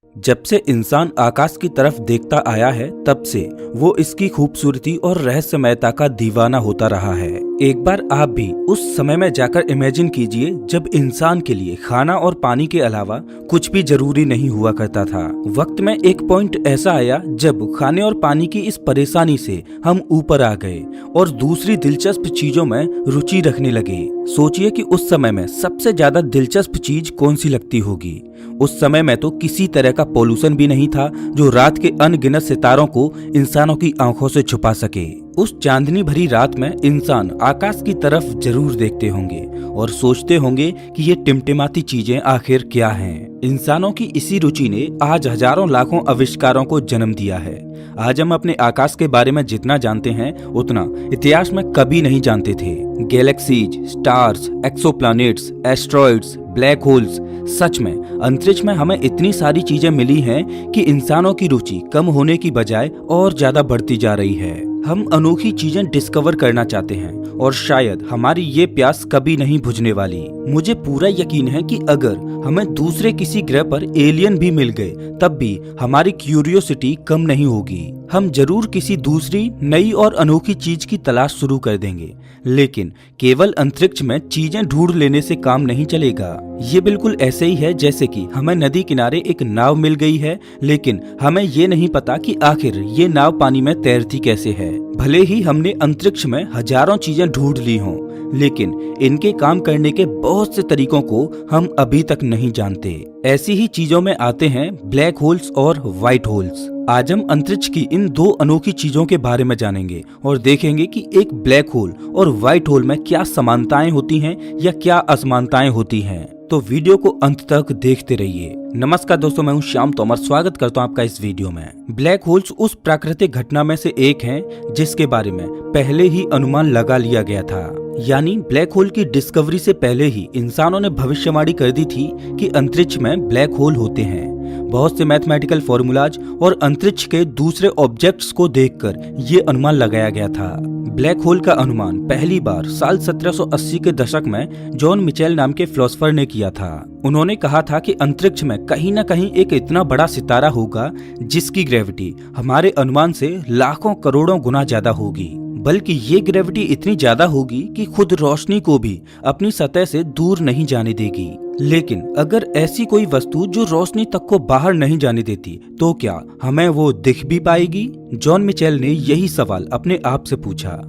जब से इंसान आकाश की तरफ देखता आया है तब से वो इसकी खूबसूरती और रहस्यमयता का दीवाना होता रहा है। एक बार आप भी उस समय में जाकर इमेजिन कीजिए जब इंसान के लिए खाना और पानी के अलावा कुछ भी जरूरी नहीं हुआ करता था। वक्त में एक पॉइंट ऐसा आया जब खाने और पानी की इस परेशानी से हम ऊपर आ गए और दूसरी दिलचस्प चीजों में रुचि रखने लगे। सोचिए कि उस समय में सबसे ज्यादा दिलचस्प चीज कौन सी लगती होगी। उस समय में तो किसी तरह का पोल्यूशन भी नहीं था जो रात के अनगिनत सितारों को इंसानों की आंखों से छुपा सके। उस चांदनी भरी रात में इंसान आकाश की तरफ जरूर देखते होंगे और सोचते होंगे कि ये टिमटिमाती चीजें आखिर क्या हैं। इंसानों की इसी रुचि ने आज हजारों लाखों आविष्कारों को जन्म दिया है। आज हम अपने आकाश के बारे में जितना जानते हैं उतना इतिहास में कभी नहीं जानते थे। Galaxies, stars, exoplanets, asteroids, black holes, सच में अंतरिक्ष में हमें इतनी सारी चीजें मिली हैं कि इंसानों की रुचि कम होने की बजाय और ज्यादा बढ़ती जा रही है। हम अनोखी चीजें डिस्कवर करना चाहते हैं और शायद हमारी ये प्यास कभी नहीं बुझने वाली। मुझे पूरा यकीन है कि अगर हमें दूसरे किसी ग्रह पर एलियन भी मिल गए तब भी हमारी क्यूरियोसिटी कम नहीं होगी। हम जरूर किसी दूसरी नई और अनोखी चीज की तलाश शुरू कर देंगे, लेकिन केवल अंतरिक्ष में चीजें ढूंढ लेने से काम नहीं चलेगा। ये बिल्कुल ऐसे ही है जैसे कि हमें नदी किनारे एक नाव मिल गई है, लेकिन हमें ये नहीं पता कि आखिर ये नाव पानी में तैरती कैसे है। भले ही हमने अंतरिक्ष में हजारों चीजें ढूंढ ली हों, लेकिन इनके काम करने के बहुत से तरीकों को हम अभी तक नहीं जानते। ऐसी ही चीजों में आते हैं ब्लैक होल्स और व्हाइट होल्स। आज हम अंतरिक्ष की इन दो अनोखी चीजों के बारे में जानेंगे और देखेंगे कि एक ब्लैक होल और व्हाइट होल में क्या समानताएं होती हैं या क्या असमानताएं होती हैं। तो वीडियो को अंत तक देखते रहिए। नमस्कार दोस्तों, मैं हूं श्याम तोमर, स्वागत करता हूं आपका इस वीडियो में। ब्लैक होल्स उस प्राकृतिक घटना में से एक हैं जिसके बारे में पहले ही अनुमान लगा लिया गया था। यानी ब्लैक होल की डिस्कवरी से पहले ही इंसानों ने भविष्यवाणी कर दी थी कि अंतरिक्ष में ब्लैक होल होते हैं। बहुत से मैथमेटिकल फॉर्मूलाज और अंतरिक्ष के दूसरे ऑब्जेक्ट्स को देखकर ये अनुमान लगाया गया था। ब्लैक होल का अनुमान पहली बार साल 1780 के दशक में जॉन मिचेल नाम के फिलोसोफर ने किया था। उन्होंने कहा था कि अंतरिक्ष में कहीं न कहीं एक इतना बड़ा सितारा होगा जिसकी ग्रेविटी हमारे अनुमान से लाखों करोड़ों गुना ज्यादा होगी। बल्कि ये ग्रेविटी इतनी ज्यादा होगी कि खुद रोशनी को भी अपनी सतह से दूर नहीं जाने देगी। लेकिन अगर ऐसी कोई वस्तु जो रोशनी तक को बाहर नहीं जाने देती तो क्या हमें वो दिख भी पाएगी? जॉन मिचेल ने यही सवाल अपने आप से पूछा।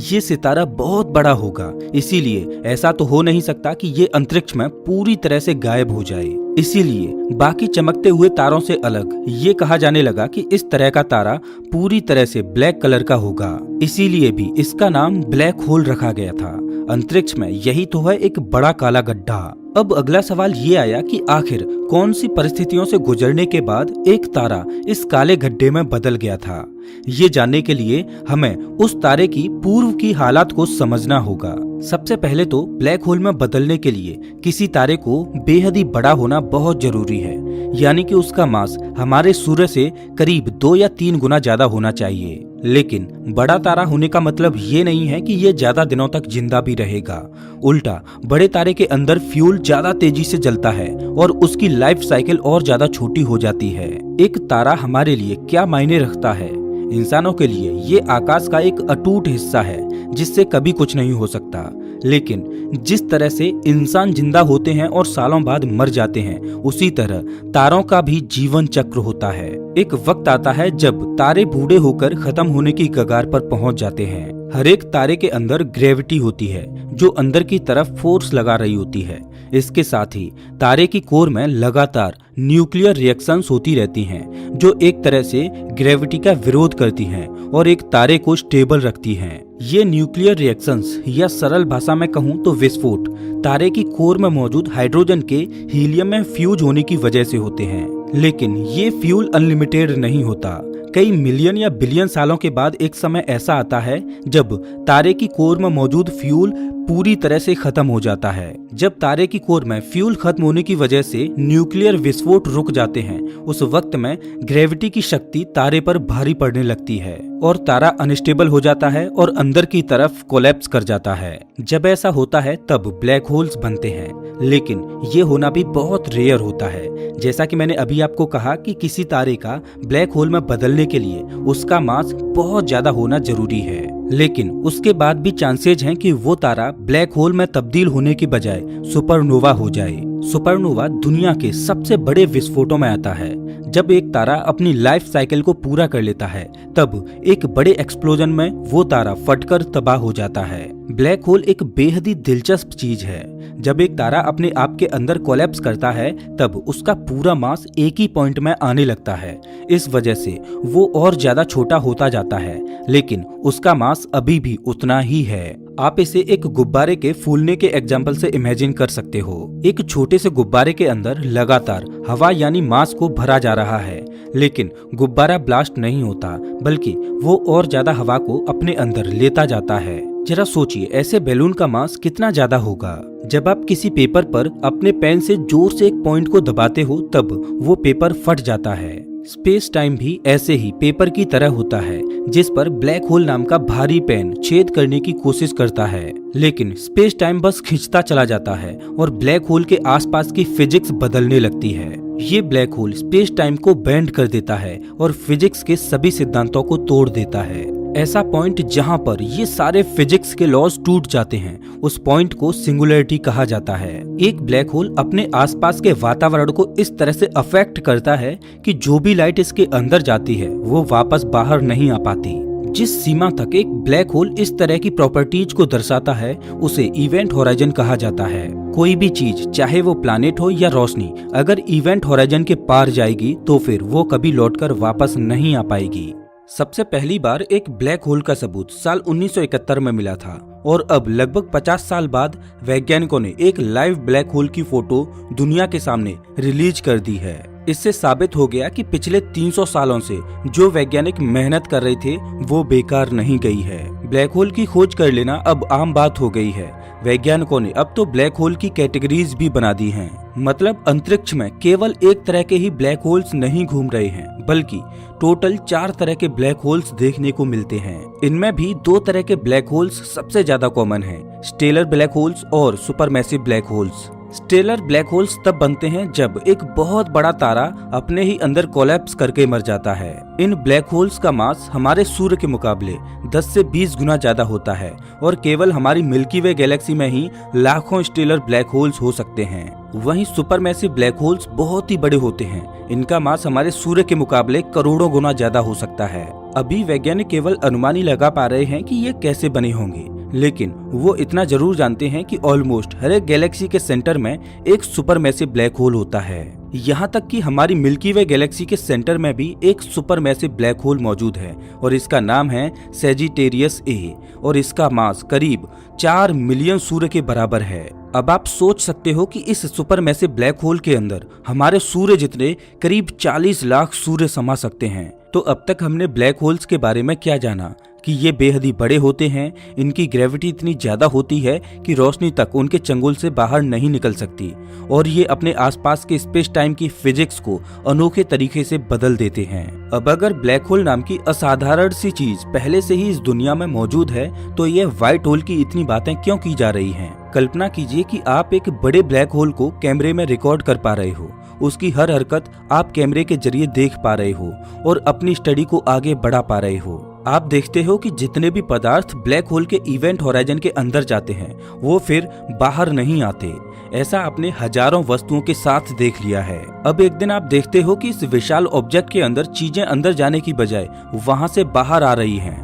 ये सितारा बहुत बड़ा होगा, इसीलिए ऐसा तो हो नहीं सकता कि ये अंतरिक्ष में पूरी तरह से गायब हो जाए। इसीलिए बाकी चमकते हुए तारों से अलग ये कहा जाने लगा कि इस तरह का तारा पूरी तरह से ब्लैक कलर का होगा। इसीलिए भी इसका नाम ब्लैक होल रखा गया था। अंतरिक्ष में यही तो है एक बड़ा काला गड्ढा। अब अगला सवाल ये आया कि आखिर कौन सी परिस्थितियों से गुजरने के बाद एक तारा इस काले गड्ढे में बदल गया था। ये जानने के लिए हमें उस तारे की पूर्व की हालात को समझना होगा। सबसे पहले तो ब्लैक होल में बदलने के लिए किसी तारे को बेहद ही बड़ा होना बहुत जरूरी है, यानी कि उसका मास हमारे सूर्य से करीब 2 या 3 गुना ज्यादा होना चाहिए। लेकिन बड़ा तारा होने का मतलब ये नहीं है कि ये ज्यादा दिनों तक जिंदा भी रहेगा। उल्टा बड़े तारे के अंदर फ्यूल ज्यादा तेजी से जलता है और उसकी लाइफ साइकिल और ज्यादा छोटी हो जाती है। एक तारा हमारे लिए क्या मायने रखता है? इंसानों के लिए ये आकाश का एक अटूट हिस्सा है जिससे कभी कुछ नहीं हो सकता। लेकिन जिस तरह से इंसान जिंदा होते हैं और सालों बाद मर जाते हैं, उसी तरह तारों का भी जीवन चक्र होता है। एक वक्त आता है जब तारे बूढ़े होकर खत्म होने की कगार पर पहुंच जाते हैं। हर एक तारे के अंदर ग्रेविटी होती है जो अंदर की तरफ फोर्स लगा रही होती है। इसके साथ ही तारे की कोर में लगातार न्यूक्लियर रिएक्शंस होती रहती हैं जो एक तरह से ग्रेविटी का विरोध करती हैं और एक तारे को स्टेबल रखती हैं। ये न्यूक्लियर रिएक्शंस या सरल भाषा में कहूँ तो विस्फोट तारे की कोर में मौजूद हाइड्रोजन के हीलियम में फ्यूज होने की वजह से होते हैं। लेकिन ये फ्यूल अनलिमिटेड नहीं होता। कई मिलियन या बिलियन सालों के बाद एक समय ऐसा आता है जब तारे की कोर में मौजूद फ्यूल पूरी तरह से खत्म हो जाता है। जब तारे की कोर में फ्यूल खत्म होने की वजह से न्यूक्लियर विस्फोट रुक जाते हैं, उस वक्त में ग्रेविटी की शक्ति तारे पर भारी पड़ने लगती है और तारा अनस्टेबल हो जाता है और अंदर की तरफ कोलैप्स कर जाता है। जब ऐसा होता है तब ब्लैक होल्स बनते हैं, लेकिन ये होना भी बहुत रेयर होता है। जैसा कि मैंने अभी आपको कहा कि किसी तारे का ब्लैक होल में बदलने के लिए उसका मास बहुत ज्यादा होना जरूरी है, लेकिन उसके बाद भी चांसेज हैं कि वो तारा ब्लैक होल में तब्दील होने की बजाय सुपरनोवा हो जाए। सुपरनोवा दुनिया के सबसे बड़े विस्फोटों में आता है। जब एक तारा अपनी लाइफ साइकिल को पूरा कर लेता है, तब एक बड़े एक्सप्लोजन में वो तारा फटकर तबाह हो जाता है। ब्लैक होल एक बेहद ही दिलचस्प चीज है। जब एक तारा अपने आप के अंदर कोलैप्स करता है, तब उसका पूरा मास एक ही पॉइंट में आने लगता है। इस वजह से वो और ज्यादा छोटा होता जाता है, लेकिन उसका मास अभी भी उतना ही है। आप इसे एक गुब्बारे के फूलने के एग्जाम्पल से इमेजिन कर सकते हो। एक छोटे से गुब्बारे के अंदर लगातार हवा यानी मास को भरा जा रहा है, लेकिन गुब्बारा ब्लास्ट नहीं होता, बल्कि वो और ज्यादा हवा को अपने अंदर लेता जाता है। जरा सोचिए, ऐसे बैलून का मास कितना ज्यादा होगा। जब आप किसी पेपर पर अपने पेन से जोर से एक पॉइंट को दबाते हो, तब वो पेपर फट जाता है। स्पेस टाइम भी ऐसे ही पेपर की तरह होता है, जिस पर ब्लैक होल नाम का भारी पेन छेद करने की कोशिश करता है, लेकिन स्पेस टाइम बस खिंचता चला जाता है और ब्लैक होल के आसपास की फिजिक्स बदलने लगती है। ये ब्लैक होल स्पेस टाइम को बेंड कर देता है और फिजिक्स के सभी सिद्धांतों को तोड़ देता है। ऐसा पॉइंट जहां पर ये सारे फिजिक्स के लॉज टूट जाते हैं, उस पॉइंट को सिंगुलैरिटी कहा जाता है। एक ब्लैक होल अपने आसपास के वातावरण को इस तरह से अफेक्ट करता है कि जो भी लाइट इसके अंदर जाती है वो वापस बाहर नहीं आ पाती। जिस सीमा तक एक ब्लैक होल इस तरह की प्रॉपर्टीज को दर्शाता है, उसे इवेंट होराइजन कहा जाता है। कोई भी चीज, चाहे वो प्लैनेट हो या रोशनी, अगर इवेंट होराइजन के पार जाएगी तो फिर वो कभी लौटकर वापस नहीं आ पाएगी। सबसे पहली बार एक ब्लैक होल का सबूत साल 1971 में मिला था और अब लगभग 50 साल बाद वैज्ञानिकों ने एक लाइव ब्लैक होल की फोटो दुनिया के सामने रिलीज कर दी है। इससे साबित हो गया कि पिछले 300 सालों से जो वैज्ञानिक मेहनत कर रहे थे वो बेकार नहीं गई है। ब्लैक होल की खोज कर लेना अब आम बात हो गई है। वैज्ञानिकों ने अब तो ब्लैक होल की कैटेगरीज भी बना दी हैं। मतलब अंतरिक्ष में केवल एक तरह के ही ब्लैक होल्स नहीं घूम रहे हैं, बल्कि टोटल 4 तरह के ब्लैक होल्स देखने को मिलते हैं। इनमें भी 2 तरह के ब्लैक होल्स सबसे ज्यादा कॉमन हैं, स्टेलर ब्लैक होल्स और supermassive black holes. Stellar black holes तब बनते हैं जब एक बहुत बड़ा तारा अपने ही अंदर कोलैप्स करके मर जाता है। इन ब्लैक होल्स का मास हमारे सूर्य के मुकाबले 10 से 20 गुना ज्यादा होता है और केवल हमारी मिल्की वे गैलेक्सी में ही लाखों स्टेलर ब्लैक होल्स हो सकते हैं। वहीं सुपरमैसिव ब्लैक होल्स बहुत ही बड़े होते हैं। इनका मास हमारे सूर्य के मुकाबले करोड़ों गुना ज्यादा हो सकता है। अभी वैज्ञानिक केवल अनुमान ही लगा पा रहे हैं कि ये कैसे बने होंगे, लेकिन वो इतना जरूर जानते हैं कि ऑलमोस्ट हर एक गैलेक्सी के सेंटर में एक सुपरमैसिव ब्लैक होल होता है। यहाँ तक कि हमारी मिल्की वे गैलेक्सी के सेंटर में भी एक सुपरमैसिव ब्लैक होल मौजूद है और इसका नाम है सैजिटेरियस ए और इसका मास करीब 4 मिलियन सूर्य के बराबर है। अब आप सोच सकते हो कि इस सुपरमैसिव ब्लैक होल के अंदर हमारे सूर्य जितने करीब 40 लाख सूर्य समा सकते हैं। तो अब तक हमने ब्लैक होल्स के बारे में क्या जाना कि ये बेहद ही बड़े होते हैं, इनकी ग्रेविटी इतनी ज्यादा होती है कि रोशनी तक उनके चंगुल से बाहर नहीं निकल सकती और ये अपने आसपास के स्पेस टाइम की फिजिक्स को अनोखे तरीके से बदल देते हैं। अब अगर ब्लैक होल नाम की असाधारण सी चीज पहले से ही इस दुनिया में मौजूद है, तो ये व्हाइट होल की इतनी बातें क्यों की जा रही हैं? कल्पना कीजिए कि आप एक बड़े ब्लैक होल को कैमरे में रिकॉर्ड कर पा रहे हो, उसकी हर हरकत आप कैमरे के जरिए देख पा रहे हो और अपनी स्टडी को आगे बढ़ा पा रहे हो। आप देखते हो कि जितने भी पदार्थ ब्लैक होल के इवेंट होराइजन के अंदर जाते हैं वो फिर बाहर नहीं आते। ऐसा आपने हजारों वस्तुओं के साथ देख लिया है। अब एक दिन आप देखते हो कि इस विशाल ऑब्जेक्ट के अंदर चीजें अंदर जाने की बजाय वहां से बाहर आ रही हैं।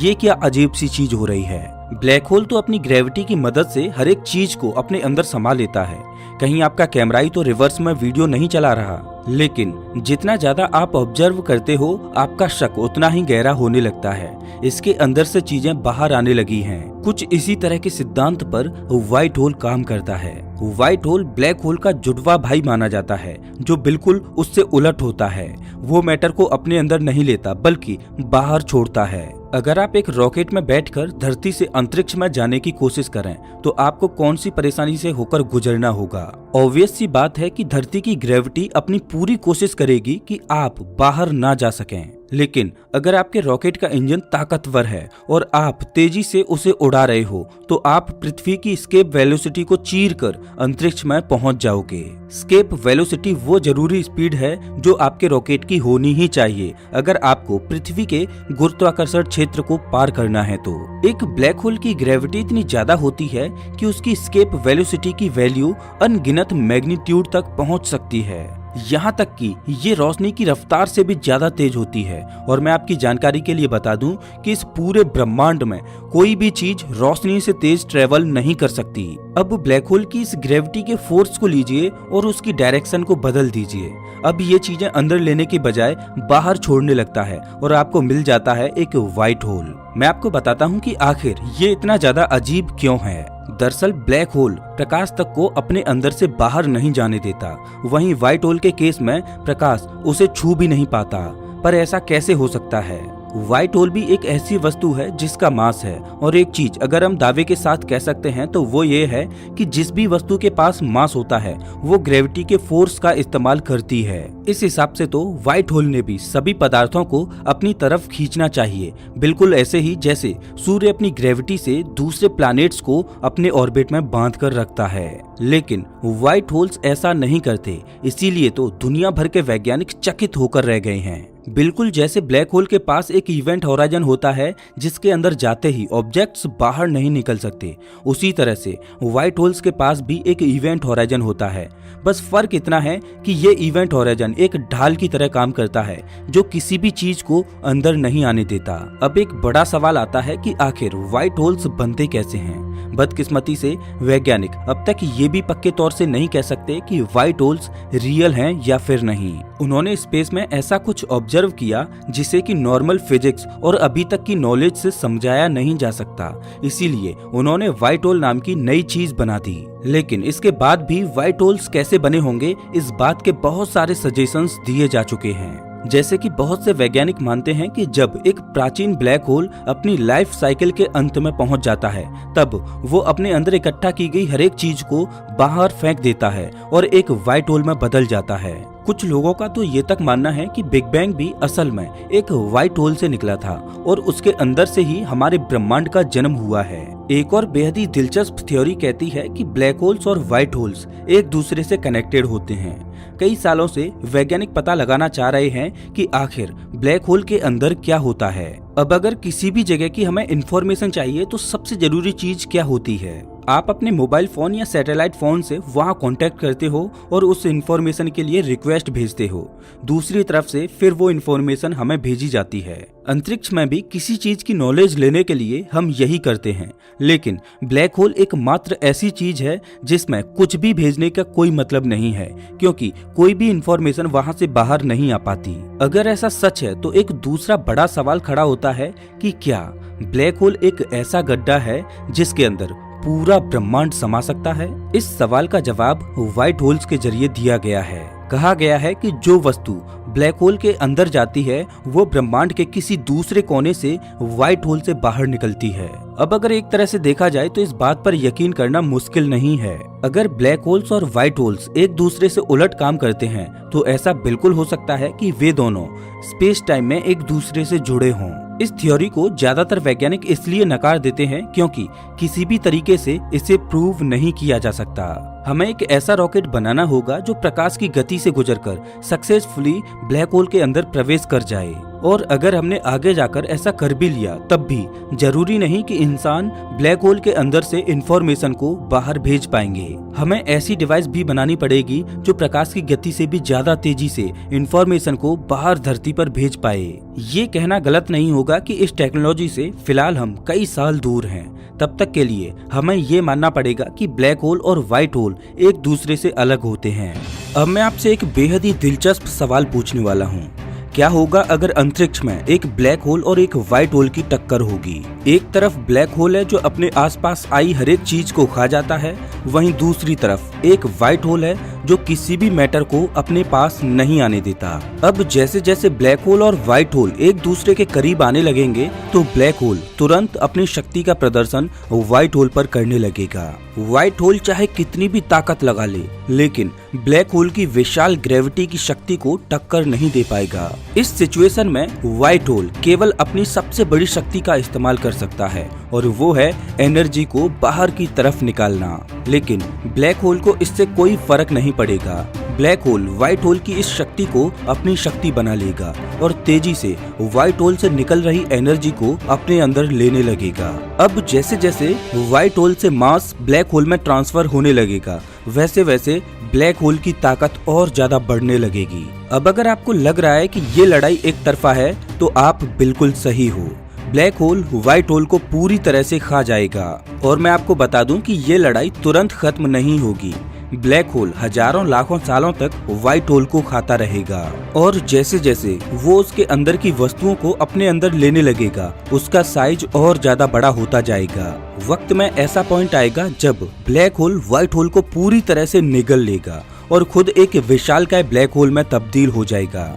ये क्या अजीब सी चीज हो रही है? ब्लैक होल तो अपनी ग्रेविटी की मदद से हर एक चीज को अपने अंदर समा लेता है। कहीं आपका कैमरा ही तो रिवर्स में वीडियो नहीं चला रहा, लेकिन जितना ज्यादा आप ऑब्जर्व करते हो आपका शक उतना ही गहरा होने लगता है। इसके अंदर से चीजें बाहर आने लगी हैं। कुछ इसी तरह के सिद्धांत पर व्हाइट होल काम करता है। व्हाइट होल ब्लैक होल का जुड़वा भाई माना जाता है, जो बिल्कुल उससे उलट होता है। वो मैटर को अपने अंदर नहीं लेता बल्कि बाहर छोड़ता है। अगर आप एक रॉकेट में बैठकर धरती से अंतरिक्ष में जाने की कोशिश करें तो आपको कौन सी परेशानी से होकर गुजरना होगा। ऑब्वियस सी बात है कि धरती की ग्रेविटी अपनी पूरी कोशिश करेगी कि आप बाहर ना जा सकें, लेकिन अगर आपके रॉकेट का इंजन ताकतवर है और आप तेजी से उसे उड़ा रहे हो तो आप पृथ्वी की एस्केप वेलोसिटी को चीरकर अंतरिक्ष में पहुंच जाओगे। एस्केप वेलोसिटी वो जरूरी स्पीड है जो आपके रॉकेट की होनी ही चाहिए अगर आपको पृथ्वी के गुरुत्वाकर्षण क्षेत्र को पार करना है। तो एक ब्लैक होल की ग्रेविटी इतनी ज्यादा होती है कि उसकी एस्केप वेलोसिटी की वैल्यू अनगिनत मैग्नीट्यूड तक पहुंच सकती है, यहाँ तक कि ये रोशनी की रफ्तार से भी ज्यादा तेज होती है। और मैं आपकी जानकारी के लिए बता दूं कि इस पूरे ब्रह्मांड में कोई भी चीज रोशनी से तेज ट्रेवल नहीं कर सकती। अब ब्लैक होल की इस ग्रेविटी के फोर्स को लीजिए और उसकी डायरेक्शन को बदल दीजिए। अब ये चीजें अंदर लेने की बजाय बाहर छोड़ने लगता है और आपको मिल जाता है एक व्हाइट होल। मैं आपको बताता हूँ कि आखिर ये इतना ज्यादा अजीब क्यों है। दरअसल ब्लैक होल प्रकाश तक को अपने अंदर से बाहर नहीं जाने देता, वहीं व्हाइट होल के केस में प्रकाश उसे छू भी नहीं पाता। पर ऐसा कैसे हो सकता है? व्हाइट होल भी एक ऐसी वस्तु है जिसका मास है, और एक चीज अगर हम दावे के साथ कह सकते हैं तो वो ये है कि जिस भी वस्तु के पास मास होता है वो ग्रेविटी के फोर्स का इस्तेमाल करती है। इस हिसाब से तो व्हाइट होल ने भी सभी पदार्थों को अपनी तरफ खींचना चाहिए, बिल्कुल ऐसे ही जैसे सूर्य अपनी ग्रेविटी से दूसरे प्लैनेट्स को अपने ऑर्बिट में बांध कर रखता है। लेकिन व्हाइट होल्स ऐसा नहीं करते, इसीलिए तो दुनिया भर के वैज्ञानिक चकित होकर रह गए हैं। बिल्कुल जैसे ब्लैक होल के पास एक इवेंट होराइजन होता है जिसके अंदर जाते ही ऑब्जेक्ट्स बाहर नहीं निकल सकते, उसी तरह से व्हाइट होल्स के पास भी एक इवेंट होराइजन होता है। बस फर्क इतना है कि ये इवेंट होराइजन एक ढाल की तरह काम करता है जो किसी भी चीज को अंदर नहीं आने देता। अब एक बड़ा सवाल आता है कि आखिर व्हाइट होल्स बनते कैसे हैं। बदकिस्मती से वैज्ञानिक अब तक ये भी पक्के तौर से नहीं कह सकते कि व्हाइट होल्स रियल हैं या फिर नहीं। उन्होंने स्पेस में ऐसा कुछ ऑब्जर्व किया जिसे कि नॉर्मल फिजिक्स और अभी तक की नॉलेज से समझाया नहीं जा सकता, इसीलिए उन्होंने व्हाइट होल नाम की नई चीज बना दी। लेकिन इसके बाद भी व्हाइट होल्स कैसे बने होंगे, इस बात के बहुत सारे सजेशंस दिए जा चुके हैं। जैसे कि बहुत से वैज्ञानिक मानते हैं कि जब एक प्राचीन ब्लैक होल अपनी लाइफ साइकिल के अंत में पहुंच जाता है तब वो अपने अंदर इकट्ठा की गई हर एक चीज को बाहर फेंक देता है और एक व्हाइट होल में बदल जाता है। कुछ लोगों का तो ये तक मानना है कि बिग बैंग भी असल में एक व्हाइट होल से निकला था और उसके अंदर से ही हमारे ब्रह्मांड का जन्म हुआ है। एक और बेहद ही दिलचस्प थ्योरी कहती है कि ब्लैक होल्स और व्हाइट होल्स एक दूसरे से कनेक्टेड होते हैं। कई सालों से वैज्ञानिक पता लगाना चाह रहे हैं कि आखिर ब्लैक होल के अंदर क्या होता है। अब अगर किसी भी जगह की हमें इंफॉर्मेशन चाहिए तो सबसे जरूरी चीज क्या होती है? आप अपने मोबाइल फोन या सैटेलाइट फोन से वहां कांटेक्ट करते हो और उस इंफॉर्मेशन के लिए रिक्वेस्ट भेजते हो। दूसरी तरफ से फिर वो इंफॉर्मेशन हमें भेजी जाती है। अंतरिक्ष में भी किसी चीज की नॉलेज लेने के लिए हम यही करते हैं, लेकिन ब्लैक होल एक मात्र ऐसी चीज है जिसमें कुछ भी भेजने का कोई मतलब नहीं है, क्योंकि कोई भी इंफॉर्मेशन वहां से बाहर नहीं आ पाती। अगर ऐसा सच है तो एक दूसरा बड़ा सवाल खड़ा होता है कि क्या ब्लैक होल एक ऐसा गड्ढा है जिसके अंदर पूरा ब्रह्मांड समा सकता है? इस सवाल का जवाब व्हाइट होल्स के जरिए दिया गया है। कहा गया है कि जो वस्तु ब्लैक होल के अंदर जाती है वो ब्रह्मांड के किसी दूसरे कोने से व्हाइट होल से बाहर निकलती है। अब अगर एक तरह से देखा जाए तो इस बात पर यकीन करना मुश्किल नहीं है। अगर ब्लैक होल्स और व्हाइट होल्स एक दूसरे से उलट काम करते हैं तो ऐसा बिल्कुल हो सकता है कि वे दोनों स्पेस टाइम में एक दूसरे से जुड़े हों। इस थ्योरी को ज्यादातर वैज्ञानिक इसलिए नकार देते हैं क्योंकि किसी भी तरीके से इसे प्रूव नहीं किया जा सकता। हमें एक ऐसा रॉकेट बनाना होगा जो प्रकाश की गति से गुजरकर सक्सेसफुली ब्लैक होल के अंदर प्रवेश कर जाए, और अगर हमने आगे जाकर ऐसा कर भी लिया तब भी जरूरी नहीं कि इंसान ब्लैक होल के अंदर से इंफॉर्मेशन को बाहर भेज पाएंगे। हमें ऐसी डिवाइस भी बनानी पड़ेगी जो प्रकाश की गति से भी ज्यादा तेजी से इंफॉर्मेशन को बाहर धरती पर भेज पाए। ये कहना गलत नहीं होगा कि इस टेक्नोलॉजी से फिलहाल हम कई साल दूर हैं। तब तक के लिए हमें ये मानना पड़ेगा कि ब्लैक होल और व्हाइट होल एक दूसरे से अलग होते हैं। अब मैं आपसे एक बेहद ही दिलचस्प सवाल पूछने वाला हूँ। क्या होगा अगर अंतरिक्ष में एक ब्लैक होल और एक व्हाइट होल की टक्कर होगी? एक तरफ ब्लैक होल है जो अपने आसपास आई हर एक चीज को खा जाता है, वहीं दूसरी तरफ एक व्हाइट होल है जो किसी भी मैटर को अपने पास नहीं आने देता। अब जैसे जैसे ब्लैक होल और व्हाइट होल एक दूसरे के करीब आने लगेंगे तो ब्लैक होल तुरंत अपनी शक्ति का प्रदर्शन व्हाइट होल पर करने लगेगा। व्हाइट होल चाहे कितनी भी ताकत लगा ले, लेकिन ब्लैक होल की विशाल ग्रेविटी की शक्ति को टक्कर नहीं दे पाएगा। इस सिचुएशन में व्हाइट होल केवल अपनी सबसे बड़ी शक्ति का इस्तेमाल कर सकता है और वो है एनर्जी को बाहर की तरफ निकालना। लेकिन ब्लैक होल को इससे कोई फर्क नहीं पड़ेगा। ब्लैक होल व्हाइट होल की इस शक्ति को अपनी शक्ति बना लेगा और तेजी से व्हाइट होल से निकल रही एनर्जी को अपने अंदर लेने लगेगा। अब जैसे जैसे व्हाइट होल से मास ब्लैक होल में ट्रांसफर होने लगेगा, वैसे वैसे ब्लैक होल की ताकत और ज्यादा बढ़ने लगेगी। अब अगर आपको लग रहा है कि ये लड़ाई एक तरफा है तो आप बिल्कुल सही हो। ब्लैक होल व्हाइट होल को पूरी तरह से खा जाएगा और मैं आपको बता दूं कि ये लड़ाई तुरंत खत्म नहीं होगी। ब्लैक होल हजारों लाखों सालों तक व्हाइट होल को खाता रहेगा और जैसे जैसे वो उसके अंदर की वस्तुओं को अपने अंदर लेने लगेगा, उसका साइज और ज्यादा बड़ा होता जाएगा। वक्त में ऐसा पॉइंट आएगा जब ब्लैक होल व्हाइट होल को पूरी तरह से निगल लेगा और खुद एक विशालकाय ब्लैक होल में तब्दील हो जाएगा।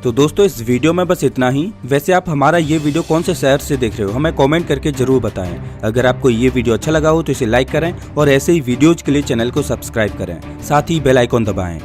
तो दोस्तों इस वीडियो में बस इतना ही। वैसे आप हमारा ये वीडियो कौन से शहर से देख रहे हो हमें कमेंट करके जरूर बताएं। अगर आपको ये वीडियो अच्छा लगा हो तो इसे लाइक करें और ऐसे ही वीडियोज के लिए चैनल को सब्सक्राइब करें, साथ ही बेल आइकॉन दबाएं।